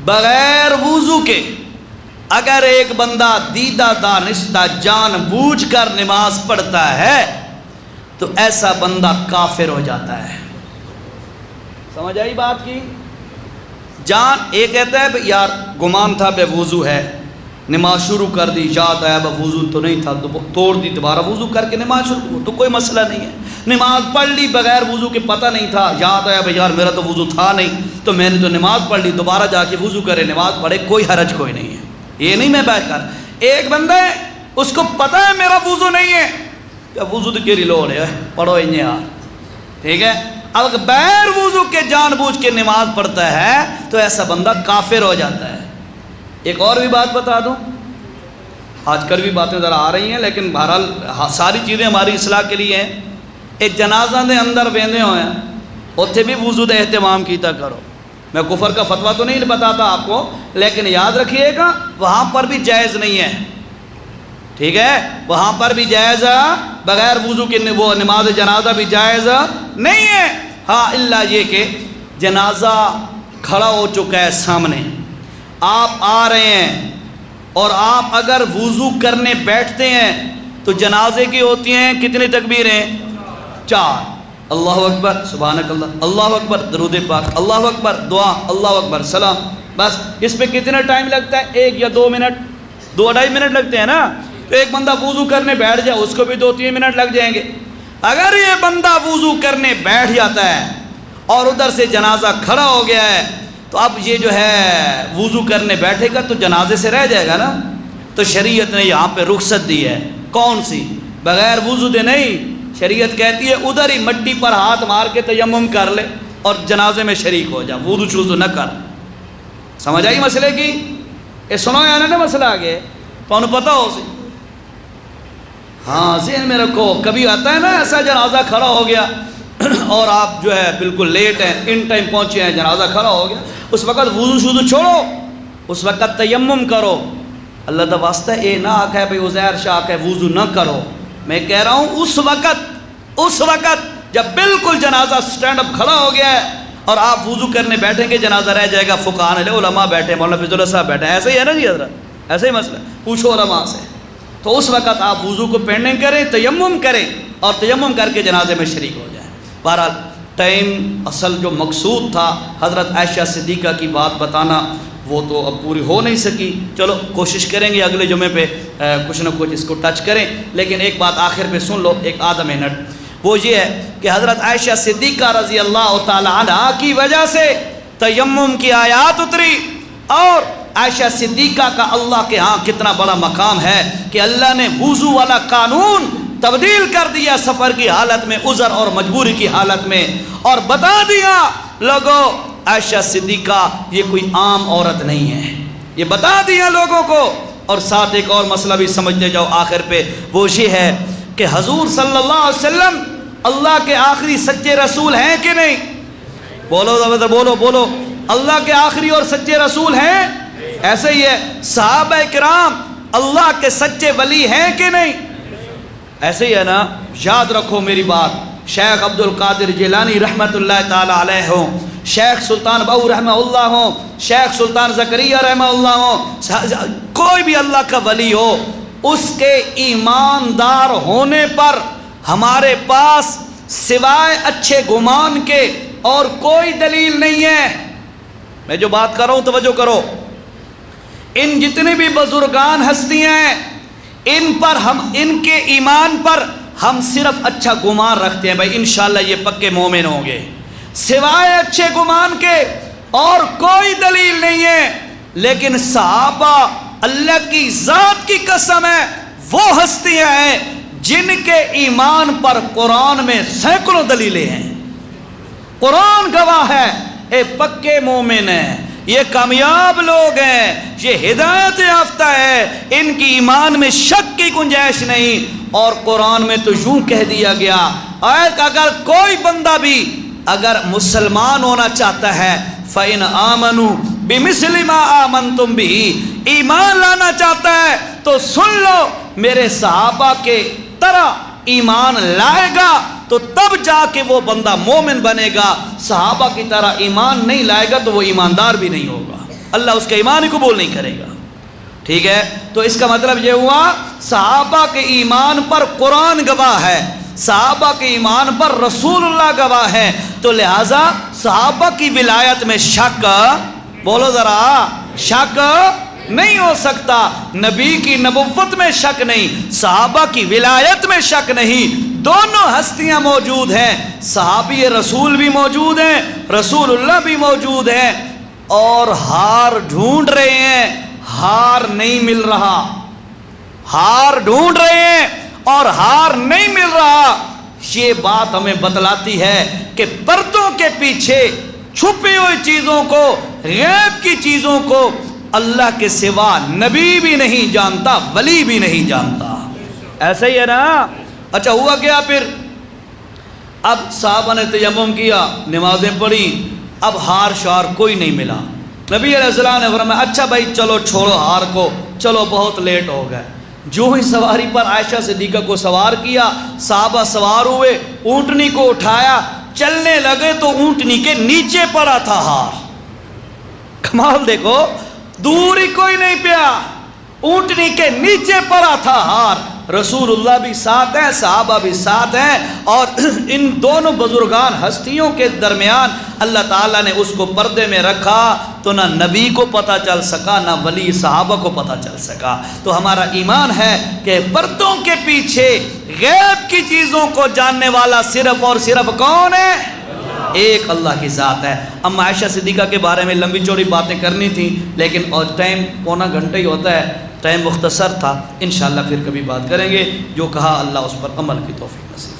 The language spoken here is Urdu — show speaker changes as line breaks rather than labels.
بغیر وضو کے اگر ایک بندہ دیدہ دانستہ جان بوجھ کر نماز پڑھتا ہے تو ایسا بندہ کافر ہو جاتا ہے۔ سمجھ آئی بات کی؟ جان ایک کہتا ہے یار گمان تھا بے وضو ہے، نماز شروع کر دی، یاد آیا بے وضو تو نہیں تھا، توڑ دی، دوبارہ وضو کر کے نماز شروع تو کوئی مسئلہ نہیں ہے۔ نماز پڑھ لی بغیر وضو کے، پتہ نہیں تھا، یاد آیا بھائی یار میرا تو وضو تھا نہیں تو میں نے تو نماز پڑھ لی، دوبارہ جا کے وضو کرے نماز پڑھے، کوئی حرج کوئی نہیں ہے۔ یہ نہیں میں بات کر، ایک بندہ ہے اس کو پتہ ہے میرا وضو نہیں ہے، کیا وضو تو کیری لوڑ ہے، پڑھو انہیں یار، ٹھیک ہے۔ اب بغیر وضو کے جان بوجھ کے نماز پڑھتا ہے تو ایسا بندہ کافر ہو جاتا ہے۔ ایک اور بھی بات بتا دوں، آج کل بھی باتیں ذرا آ رہی ہیں لیکن بہرحال ساری چیزیں ہماری اصلاح کے لیے ہیں۔ ایک جنازہ دے اندر ویندے ہوئے ہیں، اتھے بھی وضو دے اہتمام کیتا کرو۔ میں کفر کا فتویٰ تو نہیں بتاتا آپ کو، لیکن یاد رکھیے گا وہاں پر بھی جائز نہیں ہے، ٹھیک ہے، وہاں پر بھی جائز بغیر وضو کے وہ نماز جنازہ بھی جائز نہیں ہے۔ ہاں اللہ یہ کہ جنازہ کھڑا ہو چکا ہے سامنے، آپ آ رہے ہیں اور آپ اگر وضو کرنے بیٹھتے ہیں تو جنازے کی ہوتی ہیں کتنی تکبیریں؟ 4۔ اللہ اکبر سبحانک اللہ، اللہ اکبر درود پاک، اللہ اکبر دعا، اللہ اکبر سلام، بس اس پہ کتنا ٹائم لگتا ہے؟ 1 یا 2 منٹ، 2-2.5 منٹ لگتے ہیں نا۔ تو ایک بندہ وضو کرنے بیٹھ جائے اس کو بھی 2-3 منٹ لگ جائیں گے۔ اگر یہ بندہ وضو کرنے بیٹھ جاتا ہے اور ادھر سے جنازہ کھڑا ہو گیا ہے تو اب یہ جو ہے وضو کرنے بیٹھے گا تو جنازے سے رہ جائے گا نا۔ تو شریعت نے یہاں پہ رخصت دی ہے، کون سی؟ بغیر وضو دے نہیں، شریعت کہتی ہے ادھر ہی مٹی پر ہاتھ مار کے تیمم کر لے اور جنازے میں شریک ہو جا، وضو شوضو نہ کر۔ سمجھ آئی مسئلے کی؟ یہ سنو یا نا مسئلہ آگے تو انہوں پتہ ہو سی، ہاں ذہن میں رکھو۔ کبھی آتا ہے نا ایسا جنازہ کھڑا ہو گیا اور آپ جو ہے بالکل لیٹ ہیں، ان ٹائم پہنچے ہیں، جنازہ کھڑا ہو گیا، اس وقت وضو شوضو چھوڑو، اس وقت تیمم کرو۔ اللہ دا واسطہ اے نہ آکھے بھئی عزیر شاہ آکھے وضو نہ کرو، میں کہہ رہا ہوں اس وقت جب بالکل جنازہ سٹینڈ اپ کھڑا ہو گیا ہے اور آپ وضو کرنے بیٹھیں گے جنازہ رہ جائے گا، فقہاء نے علماء بیٹھے، مولانا فضل اللہ صاحب بیٹھے، ایسے ہی ہے نا جی حضرت، ایسے ہی مسئلہ، پوچھو علماء سے۔ تو اس وقت آپ وضو کو پینڈنگ کریں، تیمم کریں اور تیمم کر کے جنازے میں شریک ہو جائیں۔ بہرحال ٹائم اصل جو مقصود تھا حضرت عائشہ صدیقہ کی بات بتانا وہ تو اب پوری ہو نہیں سکی، چلو کوشش کریں گے اگلے جمعے پہ کچھ نہ کچھ اس کو ٹچ کریں، لیکن ایک بات آخر پہ سن لو 1 منٹ، وہ یہ ہے کہ حضرت عائشہ صدیقہ رضی اللہ تعالی عنہ کی وجہ سے تیمم کی آیات اتری، اور عائشہ صدیقہ کا اللہ کے ہاں کتنا بڑا مقام ہے کہ اللہ نے وضو والا قانون تبدیل کر دیا سفر کی حالت میں، عذر اور مجبوری کی حالت میں، اور بتا دیا لوگوں عائشہ صدیقہ یہ کوئی عام عورت نہیں ہے، یہ بتا دیا لوگوں کو۔ اور ساتھ ایک اور مسئلہ بھی سمجھتے جاؤ آخر پہ، وہ یہ ہے کہ حضور صلی اللہ علیہ وسلم اللہ کے آخری سچے رسول ہیں کہ نہیں؟ بولو، اللہ کے آخری اور سچے رسول ہیں؟ ایسے ہی ہے، صحابہ کرام اللہ کے سچے ولی ہیں کہ نہیں؟ ایسے ہی ہے نا۔ یاد رکھو میری بات، شیخ عبد القادر جیلانی رحمت اللہ تعالی علیہ ہوں، شیخ سلطان بہو رحمہ اللہ ہوں، شیخ سلطان زکریا رحمہ اللہ ہوں، کوئی بھی اللہ کا ولی ہو، اس کے ایماندار ہونے پر ہمارے پاس سوائے اچھے گمان کے اور کوئی دلیل نہیں ہے۔ میں جو بات کر رہا ہوں توجہ کرو، ان جتنے بھی بزرگان ہستیاں ہیں ان کے ایمان پر ہم صرف اچھا گمان رکھتے ہیں، بھائی انشاءاللہ یہ پکے مومن ہوں گے، سوائے اچھے گمان کے اور کوئی دلیل نہیں ہے۔ لیکن صحابہ اللہ کی ذات کی قسم ہے وہ ہستیاں ہیں جن کے ایمان پر قرآن میں سینکڑوں دلیلیں ہیں، قرآن گواہ ہے، اے پکے مومن ہیں، یہ کامیاب لوگ ہیں، یہ ہدایت یافتہ ہے، ان کی ایمان میں شک کی گنجائش نہیں۔ اور قرآن میں تو یوں کہہ دیا گیا، اگر کوئی بندہ بھی اگر مسلمان ہونا چاہتا ہے فَإِنْ آمَنُوا بِمِثْلِ مَا آمَنْتُمْ بِهِ، ایمان لانا چاہتا ہے تو سن لو میرے صحابہ کے طرح ایمان لائے گا تو تب جا کے وہ بندہ مومن بنے گا، صحابہ کی طرح ایمان نہیں لائے گا تو وہ ایماندار بھی نہیں ہوگا۔ اللہ اس کا ایمان ہی قبول نہیں کرے گا. ٹھیک ہے, تو اس کا مطلب یہ ہوا صحابہ کے ایمان پر قرآن گواہ ہے, صحابہ کے ایمان پر رسول اللہ گواہ ہے, تو لہٰذا صحابہ کی ولایت میں شک, بولو ذرا, شک نہیں ہو سکتا. نبی کی نبوت میں شک نہیں, صحابہ کی ولایت میں شک نہیں. دونوں ہستیاں موجود ہیں, صحابی رسول بھی موجود ہیں, رسول اللہ بھی موجود ہیں, اور ہار ڈھونڈ رہے ہیں, ہار نہیں مل رہا, ہار ڈھونڈ رہے ہیں اور ہار نہیں مل رہا. یہ بات ہمیں بتلاتی ہے کہ پردوں کے پیچھے چھپی ہوئی چیزوں کو, غیب کی چیزوں کو اللہ کے سوا نبی بھی نہیں جانتا, ولی بھی نہیں جانتا. ایسا ہی ہے نا. اچھا ہوا کیا پھر؟ اب صحابہ نے تیمم کیا, نمازیں پڑھی, اب ہار شار کوئی نہیں ملا. نبی علیہ السلام نے فرمایا اچھا بھائی چلو چھوڑو ہار کو, چلو بہت لیٹ ہو گئے. جو ہی سواری پر عائشہ صدیقہ کو سوار کیا, صحابہ سوار ہوئے, اونٹنی کو اٹھایا, چلنے لگے تو اونٹنی کے نیچے پڑا تھا ہار. کمال دیکھو, دور ہی کوئی نہیں پیا, اونٹنی کے نیچے پڑا تھا ہار. رسول اللہ بھی ساتھ ہیں, صحابہ بھی ساتھ ہیں, اور ان دونوں بزرگان ہستیوں کے درمیان اللہ تعالیٰ نے اس کو پردے میں رکھا, تو نہ نبی کو پتہ چل سکا, نہ ولی صحابہ کو پتہ چل سکا. تو ہمارا ایمان ہے کہ پردوں کے پیچھے غیب کی چیزوں کو جاننے والا صرف اور صرف کون ہے؟ ایک اللہ کی ذات ہے. اب عائشہ صدیقہ کے بارے میں لمبی چوڑی باتیں کرنی تھیں, لیکن اور ٹائم پونا گھنٹہ ہی ہوتا ہے, ٹائم مختصر تھا. انشاءاللہ پھر کبھی بات کریں گے. جو کہا اللہ اس پر عمل کی توفیق نصیب.